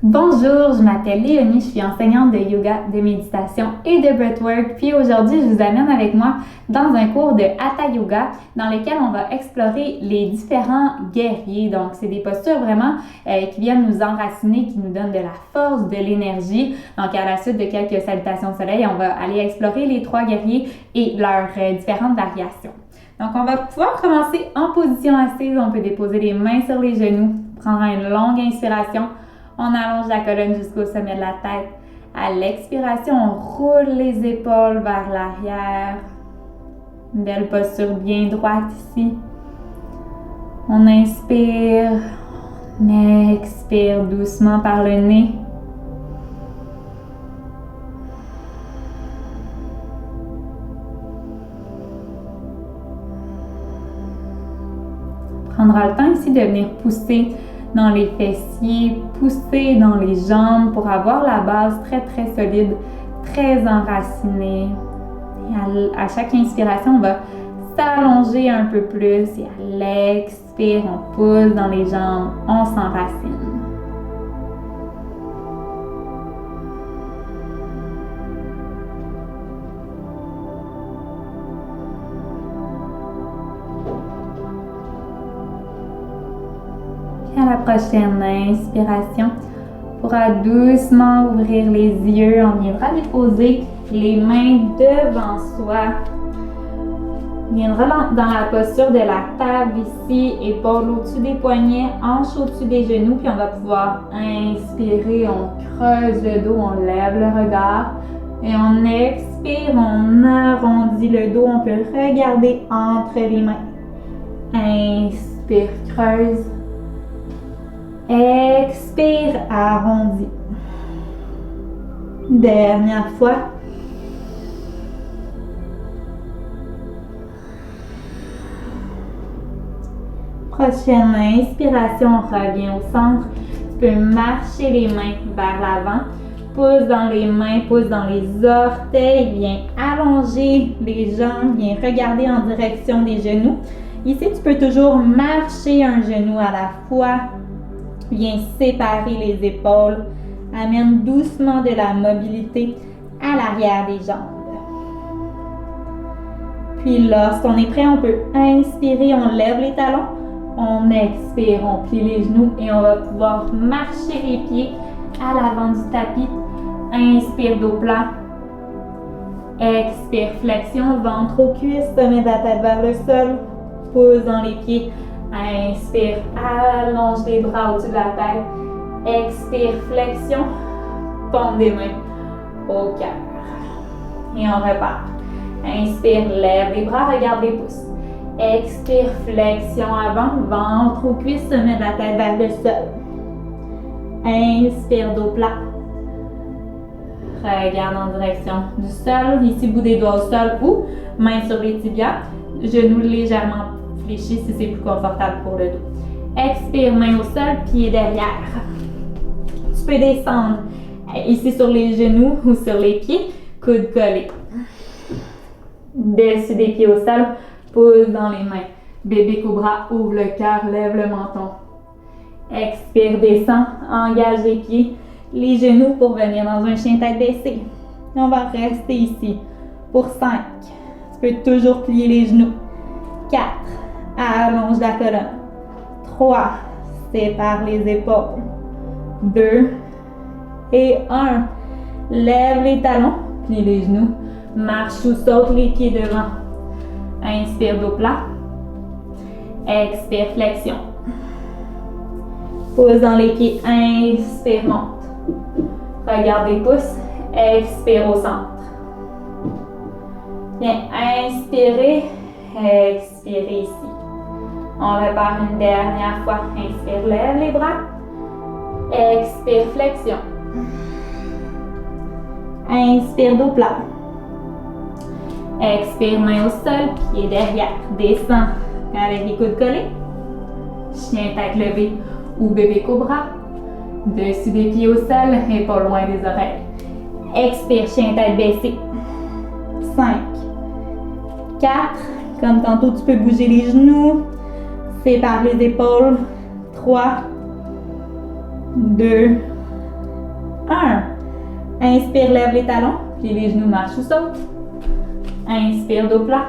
Bonjour, je m'appelle Léonie, je suis enseignante de yoga, de méditation et de breathwork. Puis aujourd'hui, je vous amène avec moi dans un cours de Hatha Yoga dans lequel on va explorer les différents guerriers. Donc, c'est des postures vraiment qui viennent nous enraciner, qui nous donnent de la force, de l'énergie. Donc, à la suite de quelques salutations de soleil, on va aller explorer les trois guerriers et leurs différentes variations. Donc, on va pouvoir commencer en position assise. On peut déposer les mains sur les genoux, prendre une longue inspiration. On allonge la colonne jusqu'au sommet de la tête. À l'expiration, on roule les épaules vers l'arrière. Une belle posture bien droite ici. On inspire, on expire doucement par le nez. On prendra le temps ici de venir pousser dans les fessiers, pousser dans les jambes pour avoir la base très solide, très enracinée. Et à chaque inspiration, on va s'allonger un peu plus et à l'expire, on pousse dans les jambes, on s'enracine. À la prochaine inspiration, on pourra doucement ouvrir les yeux. On viendra déposer les mains devant soi. On viendra dans la posture de la table ici, épaules au-dessus des poignets, hanches au-dessus des genoux. Puis on va pouvoir inspirer, on creuse le dos, on lève le regard. Et on expire, on arrondit le dos. On peut regarder entre les mains. Inspire, creuse. Expire, arrondi. Dernière fois. Prochaine inspiration, on revient au centre. Tu peux marcher les mains vers l'avant. Pousse dans les mains, pousse dans les orteils. Viens allonger les jambes. Viens regarder en direction des genoux. Ici, tu peux toujours marcher un genou à la fois. Viens séparer les épaules. Amène doucement de la mobilité à l'arrière des jambes. Puis lorsqu'on est prêt, on peut inspirer, on lève les talons. On expire, on plie les genoux et on va pouvoir marcher les pieds à l'avant du tapis. Inspire, dos plat. Expire, flexion, ventre aux cuisses, sommet de la tête vers le sol. Pousse dans les pieds. Inspire, allonge les bras au-dessus de la tête. Expire, flexion, paume des mains au cœur. Et on repart. Inspire, lève les bras, regarde les pouces. Expire, flexion avant, ventre aux cuisses, sommet de la tête vers le sol. Inspire, dos plat. Regarde en direction du sol. Ici, bout des doigts au sol ou mains sur les tibias. Genoux légèrement fléchis si c'est plus confortable pour le dos. Expire, main au sol, pied derrière. Tu peux descendre ici sur les genoux ou sur les pieds, coudes collés. Dessus des pieds au sol, pousse dans les mains. Bébé cobra, ouvre le cœur, lève le menton. Expire, descend, engage les pieds, les genoux pour venir dans un chien tête baissée. Et on va rester ici pour 5. Tu peux toujours plier les genoux. 4. Allonge la colonne. 3. Sépare les épaules. 2. Et 1. Lève les talons, plie les genoux. Marche ou saute les pieds devant. Inspire, dos plat. Expire, flexion. Pousse dans les pieds. Inspire, monte. Regarde les pouces. Expire au centre. Bien, inspirez. Expirez ici. On repart une dernière fois. Inspire, lève les bras. Expire, flexion. Inspire, dos plat. Expire, main au sol, pied derrière. Descends avec les coudes collés. Chien tête levée ou bébé cobra. Dessus des pieds au sol et pas loin des oreilles. Expire, chien tête baissée. 5. 4. Comme tantôt, tu peux bouger les genoux. Sépare les épaules. 3. 2, Inspire, lève les talons, puis les genoux marchent ou sautent. Inspire, dos plat.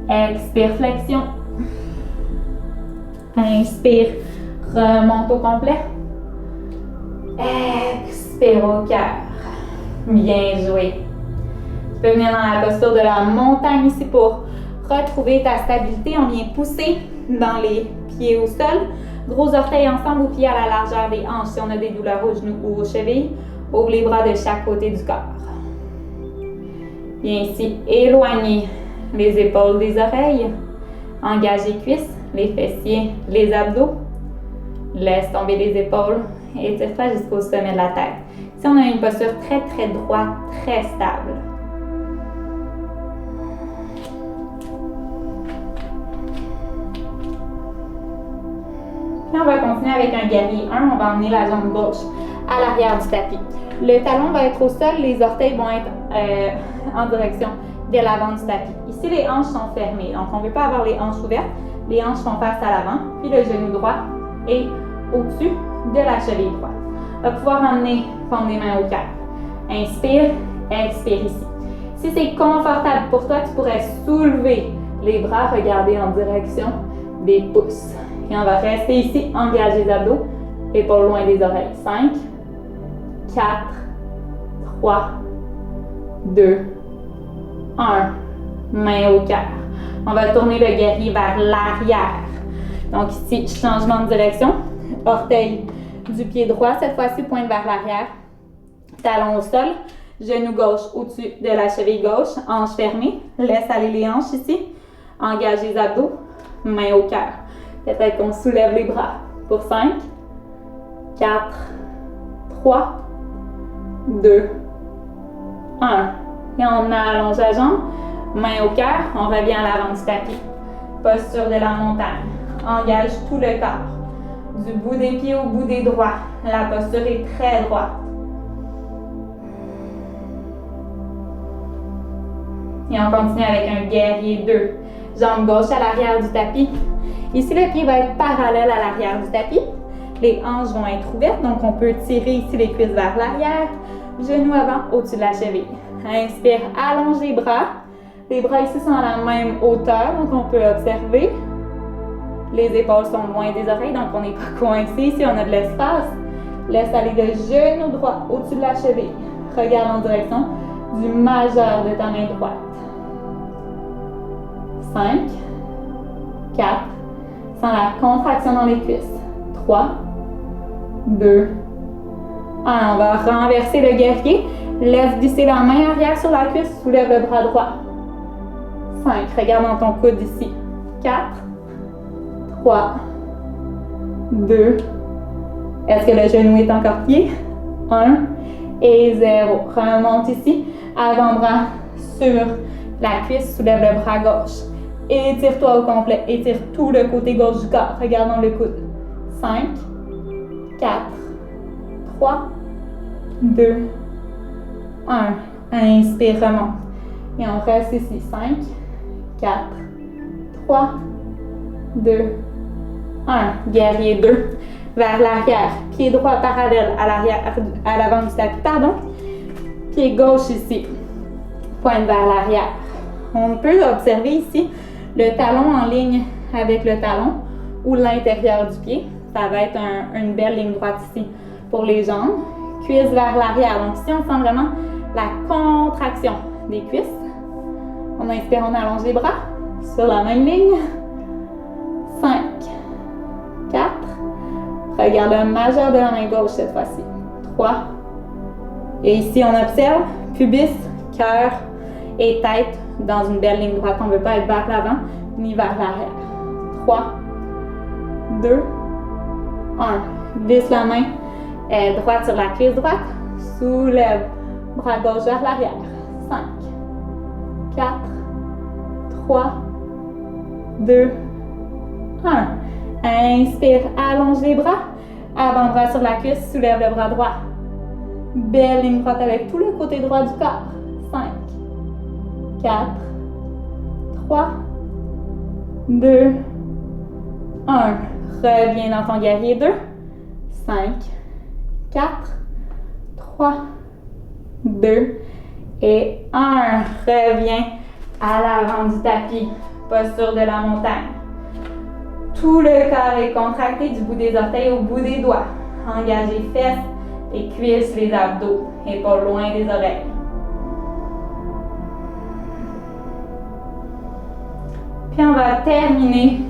Expire, flexion. Inspire, remonte au complet. Expire au cœur. Bien joué. Tu peux venir dans la posture de la montagne ici pour retrouver ta stabilité. On vient pousser dans les pieds au sol. Gros orteils ensemble ou pieds à la largeur des hanches. Si on a des douleurs aux genoux ou aux chevilles, ouvre les bras de chaque côté du corps. Viens ici éloigner les épaules des oreilles. Engage les cuisses, les fessiers, les abdos. Laisse tomber les épaules et étire-toi jusqu'au sommet de la tête. Ici, on a une posture très, très droite, très stable. Puis on va continuer avec un guerrier 1. On va emmener la jambe gauche à l'arrière du tapis. Le talon va être au sol, les orteils vont être en direction de l'avant du tapis. Ici, les hanches sont fermées, donc on ne veut pas avoir les hanches ouvertes. Les hanches font face à l'avant, puis le genou droit est au-dessus de la cheville droite. On va pouvoir emmener paume des mains au cœur. Inspire, expire ici. Si c'est confortable pour toi, tu pourrais soulever les bras, regarder en direction des pouces. Et on va rester ici, engage les abdos, épaules loin des oreilles. 5, 4, 3, 2, 1. Main au cœur. On va tourner le guerrier vers l'arrière. Donc ici, changement de direction. Orteil du pied droit, cette fois-ci, pointe vers l'arrière. Talon au sol. Genou gauche au-dessus de la cheville gauche. Hanche fermée. Laisse aller les hanches ici. Engage les abdos. Main au cœur. Peut-être qu'on soulève les bras. Pour 5, 4, 3, 2, 1. Et on allonge la jambe. Main au cœur, on revient à l'avant du tapis. Posture de la montagne. Engage tout le corps. Du bout des pieds au bout des doigts. La posture est très droite. Et on continue avec un guerrier 2. Jambe gauche à l'arrière du tapis. Ici, le pied va être parallèle à l'arrière du tapis. Les hanches vont être ouvertes, donc on peut tirer ici les cuisses vers l'arrière. Genou avant, au-dessus de la cheville. Inspire, allonge les bras. Les bras ici sont à la même hauteur, donc on peut observer. Les épaules sont loin des oreilles, donc on n'est pas coincé. Ici, on a de l'espace. Laisse aller le genou droit au-dessus de la cheville. Regarde en direction du majeur de ta main droite. 5, 4, sans la contraction dans les cuisses. 3, 2, 1. On va renverser le guerrier. Laisse glisser la main arrière sur la cuisse. Soulève le bras droit. 5. Regarde dans ton coude ici. 4, 3, 2. Est-ce que le genou est encore pied? 1 et 0. Remonte ici. Avant-bras sur la cuisse. Soulève le bras gauche. Étire-toi au complet. Étire tout le côté gauche du corps. Regarde dans le coude. 5, 4, 3, 2, 1. Inspire, remonte. Et on reste ici. 5, 4, 3, 2, 1. Guerrier 2. Vers l'arrière. Pied droit parallèle à l'arrière, à l'avant du tapis, pardon. Pied gauche ici. Pointe vers l'arrière. On peut observer ici le talon en ligne avec le talon ou l'intérieur du pied. Ça va être une belle ligne droite ici pour les jambes. Cuisses vers l'arrière. Donc ici, on sent vraiment la contraction des cuisses. On inspire, on allonge les bras sur la même ligne. 5, 4. Regarde le majeur de la main gauche cette fois-ci. 3. Et ici, on observe pubis, cœur et tête dans une belle ligne droite. On ne veut pas être vers l'avant ni vers l'arrière. 3, 2, 1. Glisse la main droite sur la cuisse droite. Soulève. Bras gauche vers l'arrière. 5, 4, 3, 2, 1. Inspire, allonge les bras. Avant-bras sur la cuisse, soulève le bras droit. Belle ligne droite avec tout le côté droit du corps. 5, 4, 3, 2, 1. Reviens dans ton guerrier 2. 5, 4, 3, 2 et 1. Reviens à l'avant du tapis, posture de la montagne. Tout le corps est contracté du bout des orteils au bout des doigts. Engage les fesses, les cuisses, les abdos, épaules loin des oreilles. Puis on va terminer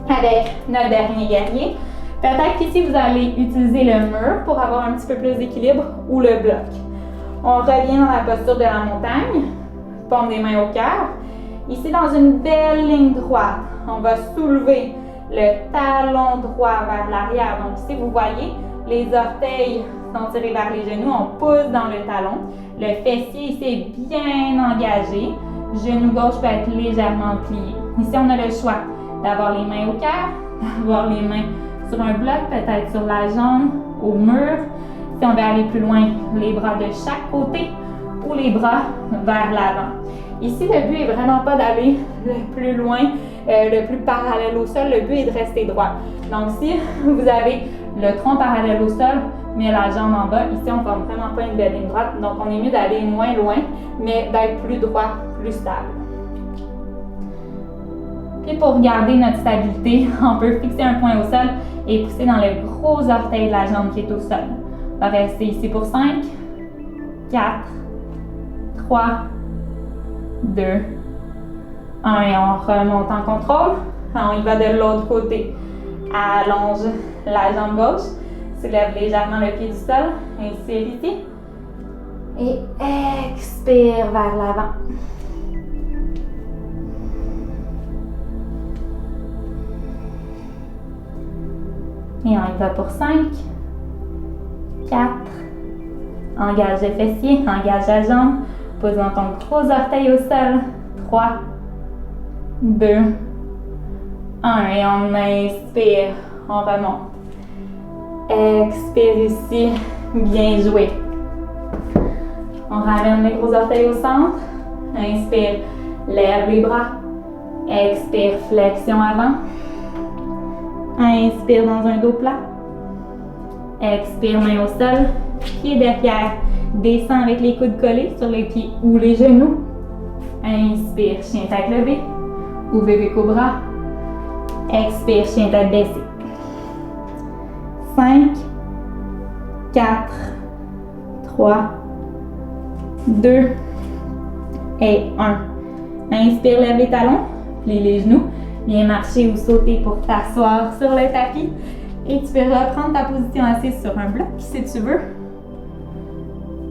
avec notre dernier guerrier. Peut-être qu'ici vous allez utiliser le mur pour avoir un petit peu plus d'équilibre ou le bloc. On revient dans la posture de la montagne, paume des mains au cœur. Ici, dans une belle ligne droite, on va soulever le talon droit vers l'arrière. Donc ici, vous voyez, les orteils sont tirés vers les genoux, on pousse dans le talon. Le fessier ici est bien engagé. Genou gauche peut être légèrement plié. Ici, on a le choix d'avoir les mains au cœur, d'avoir les mains sur un bloc, peut-être sur la jambe, au mur. Si on veut aller plus loin, les bras de chaque côté ou les bras vers l'avant. Ici, le but n'est vraiment pas d'aller le plus loin, le plus parallèle au sol. Le but est de rester droit. Donc, si vous avez le tronc parallèle au sol, mais la jambe en bas, ici, on ne forme vraiment pas une belle ligne droite. Donc, on est mieux d'aller moins loin, mais d'être plus droit, plus stable. Puis, pour garder notre stabilité, on peut fixer un point au sol et pousser dans le gros orteil de la jambe qui est au sol. On va rester ici pour 5, 4, 3, 2, 1 et on remonte en contrôle. On y va de l'autre côté. Allonge la jambe gauche, soulève légèrement le pied du sol, inspire ici et expire vers l'avant. Et on y va pour 5, 4, engage le fessier, engage la jambe, pose dans ton gros orteil au sol, 3, 2, 1 et on inspire, on remonte. Expire ici, bien joué. On ramène les gros orteils au centre, inspire, lève les bras, expire, flexion avant. Inspire dans un dos plat. Expire, main au sol. Pied derrière. Descends avec les coudes collés sur les pieds ou les genoux. Inspire, chien tête levée. Ou bébé cobra. Expire, chien tête baissée. 5, 4, 3, 2 et 1. Inspire, lève les talons. Plie les genoux. Viens marcher ou sauter pour t'asseoir sur le tapis. Et tu peux reprendre ta position assise sur un bloc si tu veux.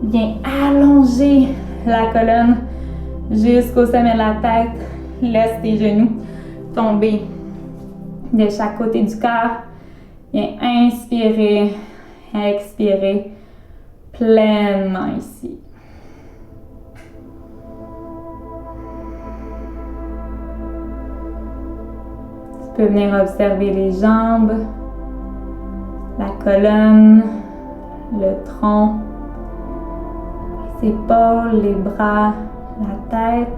Viens allonger la colonne jusqu'au sommet de la tête. Laisse tes genoux tomber de chaque côté du corps. Viens inspirer, expirer pleinement ici. Tu peux venir observer les jambes, la colonne, le tronc, les épaules, les bras, la tête.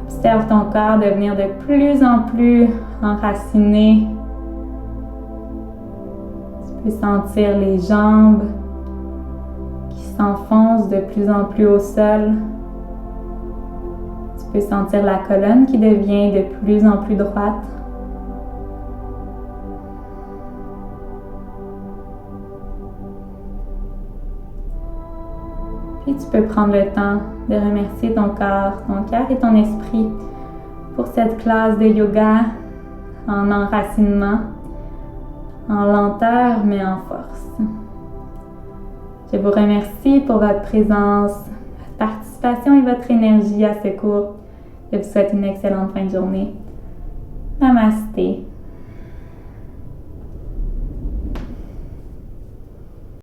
Observe ton corps devenir de plus en plus enraciné. Tu peux sentir les jambes qui s'enfoncent de plus en plus au sol. Tu peux sentir la colonne qui devient de plus en plus droite. Puis tu peux prendre le temps de remercier ton corps, ton cœur et ton esprit pour cette classe de yoga en enracinement, en lenteur mais en force. Je vous remercie pour votre présence, votre participation et votre énergie à ce cours. Je vous souhaite une excellente fin de journée. Namasté.